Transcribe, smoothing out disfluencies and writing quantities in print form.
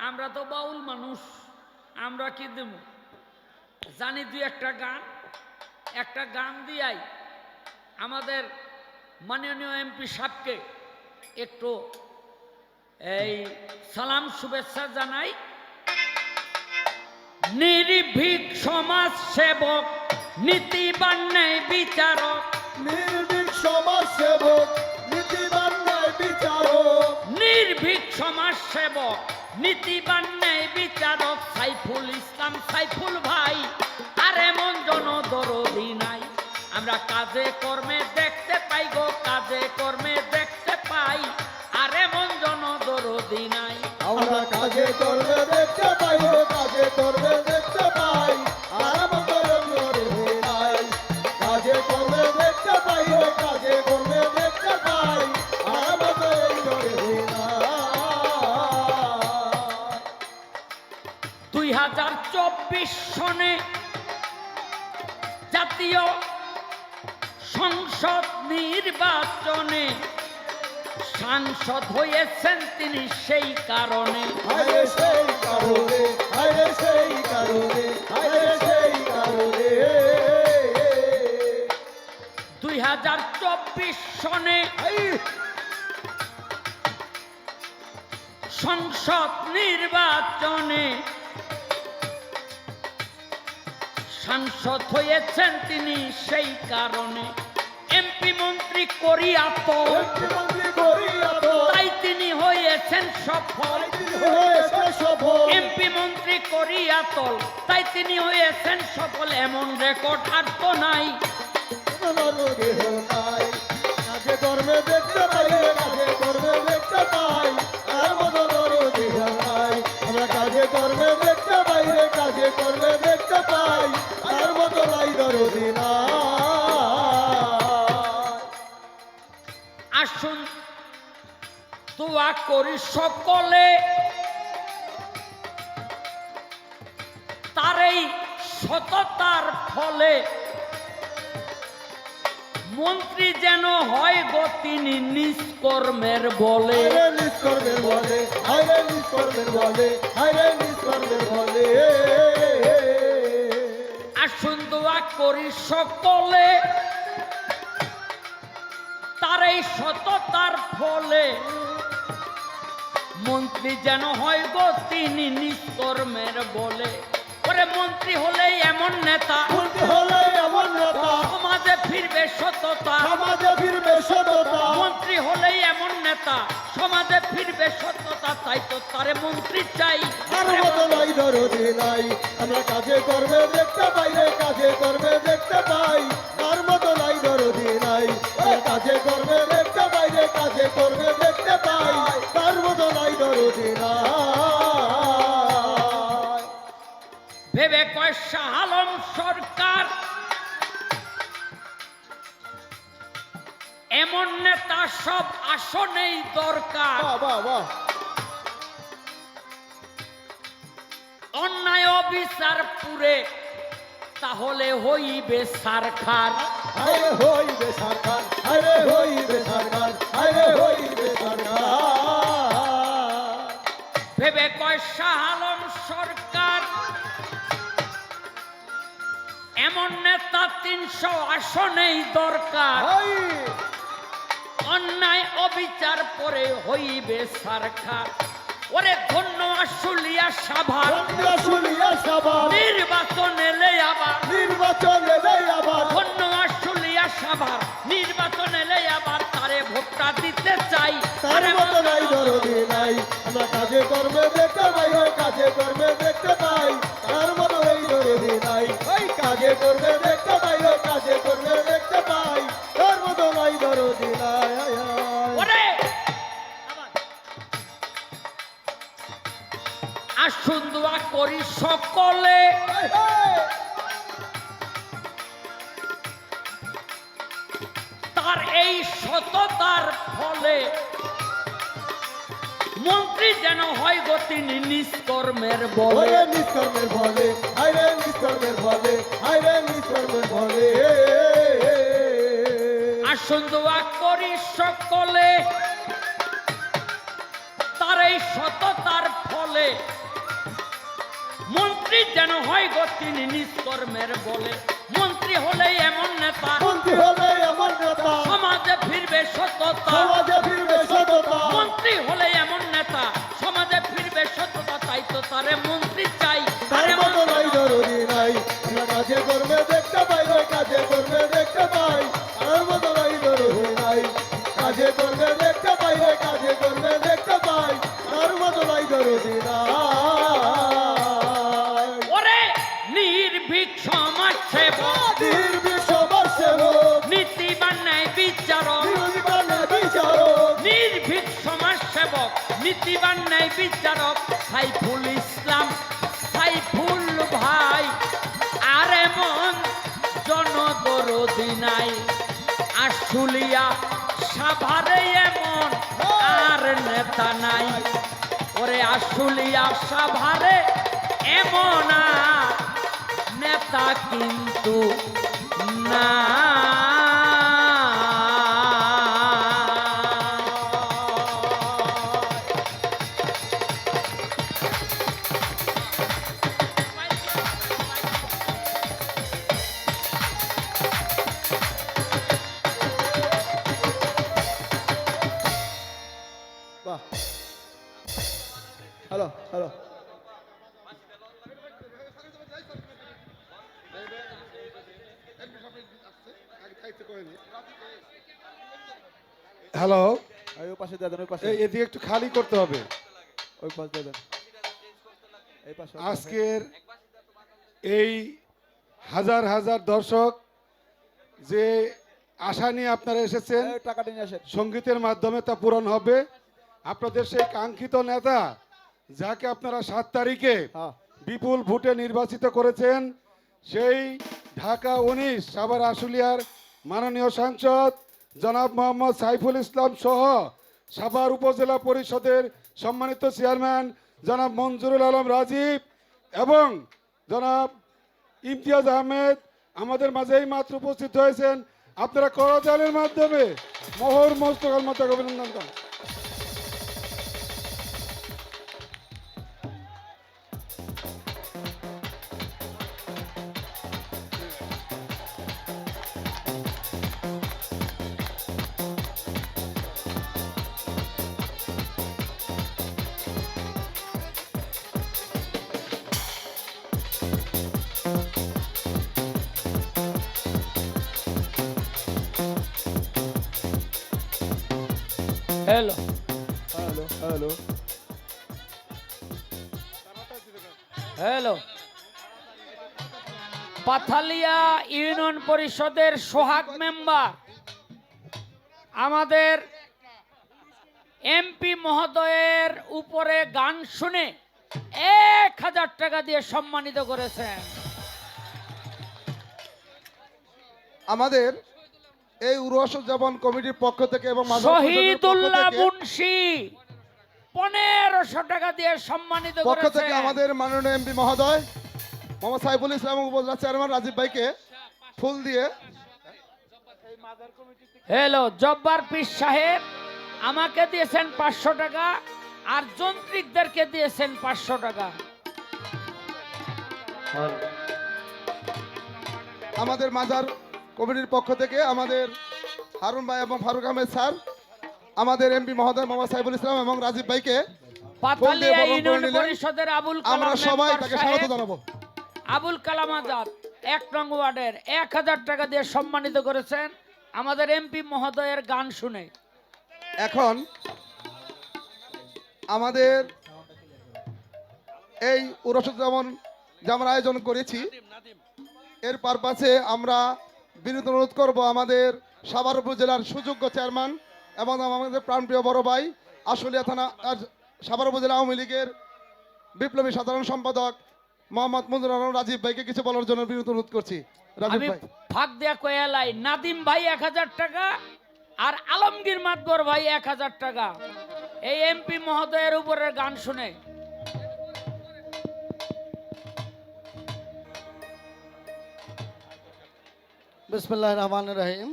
আমরা তো বাউল মানুষ, আমরা কি দেব জানি দুই একটা গান দিয়াই আমাদের মাননীয় এমপি সাহেবকে একটু এই সালাম শুভেচ্ছা জানাই। নির্ভীক সমাজ সেবক, নীতিবান ন্যায় বিচারক, নির্ভীক সমাজ সেবক, নীতিবান ন্যায় বিচারক, নির্ভীক সমাজ সেবক, নীতিবান ন্যায় বিচারক সাইফুল ইসলাম সাইফুল ভাই। আর এমন জনদরদি নাই, আমরা কাজে কর্মে দেখতে পাই গো, কাজে কর্মে দেখতে পাই। আর এমন জনদরদি নাই, আমরা কাজে কর্মে দেখতে পাই, কাজে কর্মে দেখতে পাই। আর আমাদের জনদরদি নাই, কাজে কর্মে দেখতে পাই, কাজে কর্মে দেখতে পাই। আর আমাদের জনদরদি নাই। 2024 সনে জাতীয় সংসদ নির্বাচনে সাংসদ হয়েছেন তিনি সেই কারণে। হায়রে সেই কারণে, হায়রে সেই কারণে, হায়রে সেই কারণে। 2024 সনে সংসদ নির্বাচনে সাংসদ হয়েছেন তিনি সেই কারণে। এমপি মন্ত্রী করিয়া তো মুখ্যমন্ত্রী করিয়া তো তাই তিনি হয়েছেন সফল। হয়েছে সফল। এমপি মন্ত্রী করিয়া তল তাই তিনি হয়েছেন সফল। এমন রেকর্ড আর তো নাই। জনদরদি নাই, কাজে কর্মে দেখতে পাই, কাজে কর্মে দেখতে পাই। আর জনদরদি নাই, আমরা কাজে কর্মে দেখতে পাই, কাজে কর্মে দেখতে পাই। আর মতো নাই দরদি নাই। আসুন দোয়া করি সকলে, তার এই সততার ফলে মন্ত্রী যেন হয় গো তিনি নিষ্কর্মের বলে। হায়রে নিষ্কর্মের বলে, হায়রে নিষ্কর্মের বলে, হায়রে নিষ্কর্মের বলে। আসুন দোয়া করি সকলে, তার এই সততার ফলে মন্ত্রী যেন হয় গো তিনি নিষ্কর্মের বলে। ওরে মন্ত্রী হলে এমন নেতা, মন্ত্রী হলে এমন নেতা, সমাজে ফিরবে সততা। সমাজে ফিরবে সততা। মন্ত্রী হলেই এমন নেতা, সমাজে ফিরবে সততা। তাই তো তারে মন্ত্রী চাই। আর মতো নাই দরদি নাই, আমরা কাজে কর্মে দেখতে পাই, কাজে কর্মে দেখতে পাই। আর মতো নাই দরদি নাই, কাজে কর্মে দেখতে পাই, কাজে কর্মে দেখতে পাই। আর মতো নাই দরদি নাই। ভেবে কয় শাহ আলম সরকার এমন নেতা সব আসনেই দরকার। বাহ বাহ বাহ। অন্যায় অবিচার পুরে তাহলে হইবে সারখার। হায়রে হইবে সরকার, হায়রে হইবে সরকার, হায়রে হইবে সরকার। ভেবে কয় শাহ আলম সরকার এমন নেতা 300 আসনেই দরকার। হাই অন্যায় অবিচার পরে হইবে সারখার। ওরে ধন্য আশুলিয়া সাভার শুনিয়া সবার নির্বাচন এলে আবার। নির্বাচন এলে আবার। ধন্য আশুলিয়া সাভার নির্বাচন এলে আবার। তারে ভোটটা দিতে চাই। তার মতো নাই দরদি নাই, আমরা কাজে কর্মে দেখতে পাই, কাজে কর্মে দেখতে পাই। তার মতো এই দরদি নাই, ওই কাজে কর্মে দেখতে পাই, কাজে কর্মে দেখতে পাই। তার মতো নাই দরদি নাই। ওরে আসুন দোয়া করি সকলে, তার এই সততার ফলে মন্ত্রী যেন হয় গো তিনি নিষ্কর্মের বলে। ওরে নিষ্কর্মের বলে, হায়রে নিষ্কর্মের বলে, হায়রে নিষ্কর্মের বলে। আসুন দোয়া করি সকলে, তার এই সততার ফলে বলে মন্ত্রী যেন হয় গো তিনি নিষ্কর্মের বলে মন্ত্রী হলে এমন নেতা মন্ত্রী হলে এমন নেতা সমাজে ফিরবে সততা সমাজে ফিরবে সততা মন্ত্রী হলে এমন নেতা সমাজে ফিরবে সততা তাই তো তারে মন্ত্রী চাই তার মতো নাই জরুরি নাই আমরা কাজে কর্মে দেখতে পাই রে কাজে কর্মে দেখতে পাই তার মতো নাই জরুরি নাই কাজে কর্মে দেখতে পাই রে কাজে কর্মে দেখতে পাই তার মতো নাই জরুরি নাই ওরে নির্ভীক সমাজ সেবক নির্ভীক সমাজ সেবক নীতিবান ন্যায় বিচারক নির্বিবাদ বিচারক নির্ভীক সমাজ সেবক নীতিবান ন্যায় বিচারক সাইফুল ইসলাম সাইফুল ভাই আর এমন জনদরদি নাই আশুলিয়া সাভারে এমন আর নেতা নাই ওরে আশুলিয়া সাভারে এমন আর নেতা কিন্তু না বাহ হ্যালো হ্যালো হ্যালো, ওই পাশে দিয়ে দেন ওই পাশে এদিকে একটু খালি করতে হবে। ওই পাশে দিয়ে দেন এই পাশে আজকের এই হাজার হাজার দর্শক যে আশা নিয়ে আপনারা এসেছেন এই টাকাটা নিয়ে আসেন সঙ্গীতের মাধ্যমে তা পূরণ হবে। আপনাদের সেই কাঙ্ক্ষিত নেতা যাকে আপনারা 7 তারিখে হ্যাঁ বিপুল ভোটে নির্বাচিত করেছেন সেই ঢাকা 19 সাভার আশুলিয়ার মাননীয় সাংসদ জনাব মোহাম্মদ সাইফুল ইসলাম সহ সাভার উপজেলা পরিষদের সম্মানিত চেয়ারম্যান জনাব মঞ্জুরুল আলম রাজীব এবং জনাব ইমতিয়াজ আহমেদ আমাদের মাঝেই মাত্র উপস্থিত হয়েছেন। আপনারা করতালির মাধ্যমে মোহর মোস্তকাল মতো অভিনন্দন করেন। Hello hello hello hello Pathalia union পরিষদের সোহাগ মেম্বার আমাদের এমপি মহোদয়ের উপরে গান শুনে 1000 টাকা দিয়ে সম্মানিত করেছেন। আমাদের এই উরুজ্জামান কমিটির পক্ষ থেকে এবং মাঝার পরিষদের পক্ষ শহীদুল্লাহ থেকে- মুন্সি 1500 টাকা দিয়ে সম্মানিত পক্ষ থেকে করেছেন। আমাদের মাননীয় এমপি মহোদয় মোহাম্মদ সাইফুল ইসলাম এবং উপজেলা চেয়ারম্যান রাজীব ভাইকে ফুল দিয়ে হ্যালো জব্বার পীর সাহেব আমাকে দিয়েছেন 500 টাকা আর যন্ত্রিকদেরকে দিয়েছেন 500 টাকা। আমাদের মাজার কমিটির পক্ষ থেকে আমাদের হারুন ভাই এবং ফারুক আহমেদ স্যার আমাদের এমপি মহোদয় মোহাম্মদ সাইফুল ইসলাম এবং রাজীব ভাইকে পাথালিয়া বরণ করে ইউনিয়ন নিলেন। পরিষদের আবুল কালাম আমরা সবাই মেম্বার তাকে সাহেব, স্বাগত জানাবো। আবুল কালাম আজাদ 1 নং ওয়ার্ডের 1000 টাকা দিয়ে সম্মানিত করেছেন আমাদের এমপি মহোদয়ের গান শুনে। এখন আমাদের এই উরুজ্জামান যে আমরা আয়োজন করেছি এর পারপাসে আমরা বিনীত অনুরোধ করব আমাদের সাভার উপজেলার সুযোগ্য চেয়ারম্যান এবং আমাদের প্রাণপ্রিয় বড় ভাই আশুলিয়া থানা আর সাভার উপজেলা আওয়ামী লীগের বিপ্লবী সাধারণ সম্পাদক মোহাম্মদ মঞ্জুর আলম রাজীব ভাইকে কিছু বলার জন্য বিনীত অনুরোধ করছি। রাজীব আমি ভাই ফাঁক দিয়া কয়ালাই নাদিম ভাই 1000 টাকা আর আলমগীর মাতবর ভাই 1000 টাকা এই এমপি মহোদয়ের উপরের গান শুনে। বিসমিল্লাহির রহমানির রহিম